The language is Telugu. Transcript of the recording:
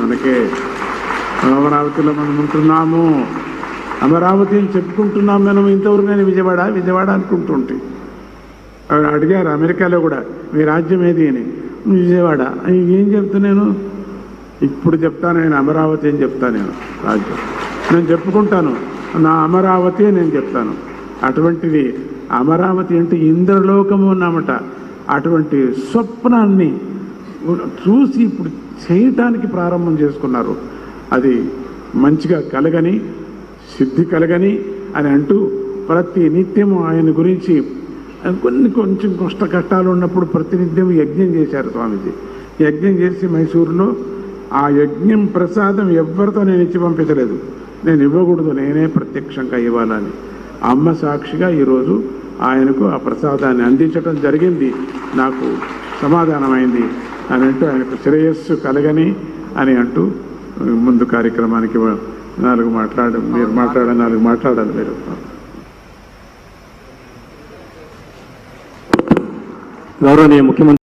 మనకే అమరావతిలో మనం ఉంటున్నాము. అమరావతి అని చెప్పుకుంటున్నాం. మనం ఇంతవరకు నేను విజయవాడ అనుకుంటుంటే అడిగారు అమెరికాలో కూడా మీ రాజ్యం ఏది అని. విజయవాడ. ఏం చెప్తున్నాను ఇప్పుడు చెప్తాను, నేను అమరావతి అని చెప్తాను. నేను రాజ్యం నేను చెప్పుకుంటాను, నా అమరావతి నేను చెప్తాను. అటువంటిది అమరావతి అంటే ఇంద్రలోకము అన్నమాట. అటువంటి స్వప్నాన్ని చూసి ఇప్పుడు చేయటానికి ప్రారంభం చేసుకున్నారు. అది మంచిగా కలగని, సిద్ధి కలగని అని అంటూ ప్రతి నిత్యము ఆయన గురించి కొంచెం కష్టాలు ఉన్నప్పుడు ప్రతినిత్యం యజ్ఞం చేశారు స్వామీజీ. యజ్ఞం చేసి మైసూరులో ఆ యజ్ఞం ప్రసాదం ఎవరితో నేను ఇచ్చి పంపించలేదు. నేను ఇవ్వకూడదు, నేనే ప్రత్యక్షంగా ఇవ్వాలని అమ్మ సాక్షిగా ఈరోజు ఆయనకు ఆ ప్రసాదాన్ని అందించడం జరిగింది. నాకు సమాధానమైంది అని అంటూ ఆయనకు శ్రేయస్సు కలగని అని అంటూ ముందు కార్యక్రమానికి మీరు మాట్లాడాలి. మీరు గౌరవనీయ ముఖ్యమంత్రి